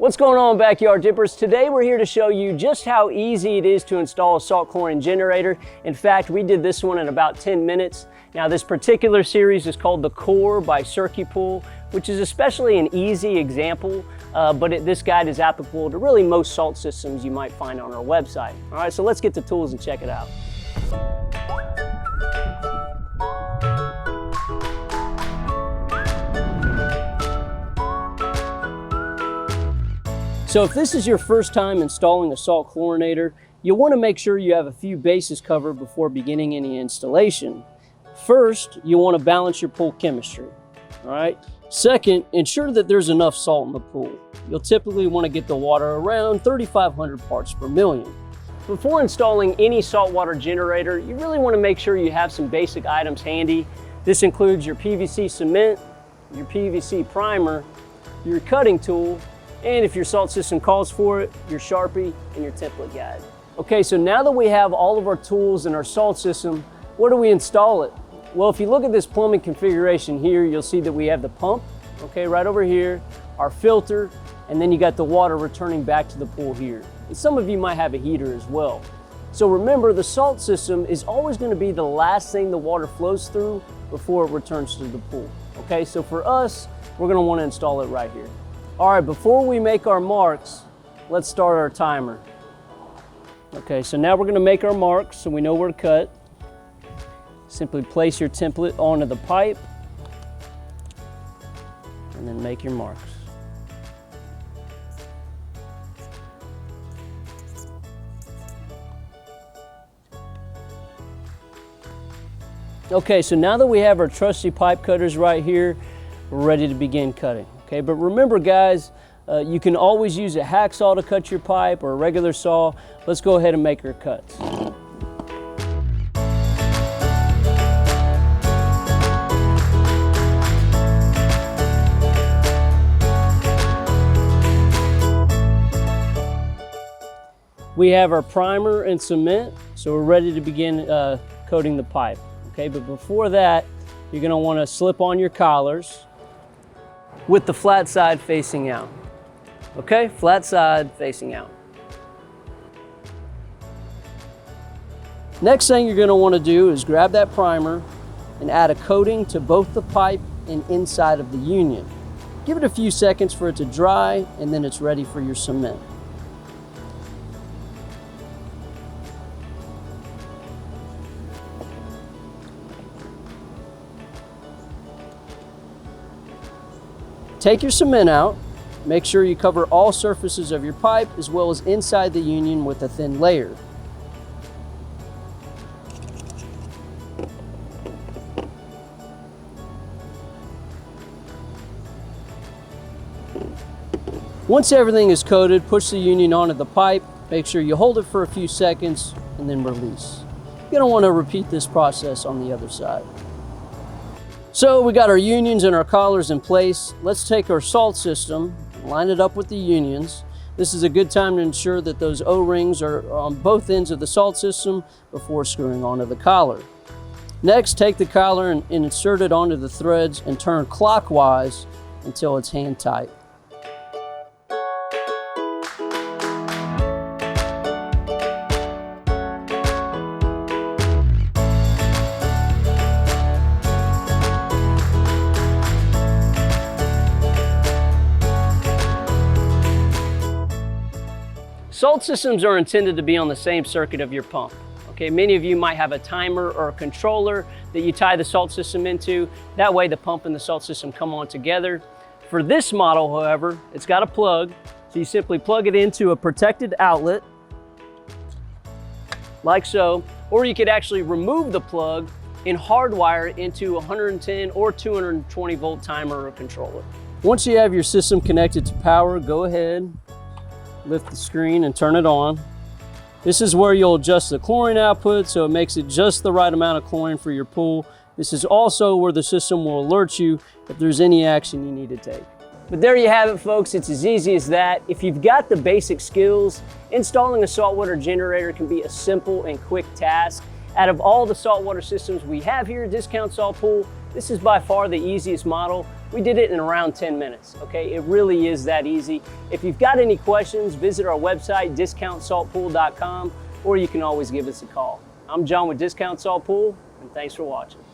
What's going on, backyard dippers? Today we're here to show you just how easy it is to install a salt chlorine generator. In fact, we did this one in about 10 minutes. Now this particular series is called the CORE by CircuPool, which is especially an easy example, but this guide is applicable to really most salt systems you might find on our website. All right, so let's get the tools and check it out. So if this is your first time installing a salt chlorinator, you'll want to make sure you have a few bases covered before beginning any installation. First, you'll want to balance your pool chemistry. All right. Second, ensure that there's enough salt in the pool. You'll typically want to get the water around 3,500 parts per million. Before installing any saltwater generator, you really want to make sure you have some basic items handy. This includes your PVC cement, your PVC primer, your cutting tool, and if your salt system calls for it, your Sharpie and your template guide. Okay, so now that we have all of our tools in our salt system, where do we install it? Well, if you look at this plumbing configuration here, you'll see that we have the pump, okay, right over here, our filter, and then you got the water returning back to the pool here. And some of you might have a heater as well. So remember, the salt system is always going to be the last thing the water flows through before it returns to the pool. Okay, so for us, we're going to want to install it right here. All right, before we make our marks, let's start our timer. Okay, so now we're going to make our marks so we know where to cut. Simply place your template onto the pipe and then make your marks. Okay, so now that we have our trusty pipe cutters right here, we're ready to begin cutting. Okay, but remember guys, you can always use a hacksaw to cut your pipe or a regular saw. Let's go ahead and make our cuts. We have our primer and cement, so we're ready to begin coating the pipe. Okay, but before that, you're going to want to slip on your collars with the flat side facing out. Okay, flat side facing out. Next thing you're going to want to do is grab that primer and add a coating to both the pipe and inside of the union. Give it a few seconds for it to dry, and then it's ready for your cement. Take your cement out. Make sure you cover all surfaces of your pipe as well as inside the union with a thin layer. Once everything is coated, push the union onto the pipe. Make sure you hold it for a few seconds and then release. You're going to want to repeat this process on the other side. So we got our unions and our collars in place. Let's take our salt system, line it up with the unions. This is a good time to ensure that those O-rings are on both ends of the salt system before screwing onto the collar. Next, take the collar and insert it onto the threads and turn clockwise until it's hand tight. Salt systems are intended to be on the same circuit of your pump. Okay, many of you might have a timer or a controller that you tie the salt system into. That way the pump and the salt system come on together. For this model, however, it's got a plug. So you simply plug it into a protected outlet, like so, or you could actually remove the plug and hardwire it into a 110 or 220 volt timer or controller. Once you have your system connected to power, go ahead, lift the screen and turn it on. This is where you'll adjust the chlorine output so it makes it just the right amount of chlorine for your pool. This is also where the system will alert you if there's any action you need to take. But there you have it, folks. It's as easy as that. If you've got the basic skills, installing a saltwater generator can be a simple and quick task. Out of all the saltwater systems we have here at Discount Salt Pool, this is by far the easiest model. We did it in around 10 minutes, okay? It really is that easy. If you've got any questions, visit our website, discountsaltpool.com, or you can always give us a call. I'm John with Discount Salt Pool, and thanks for watching.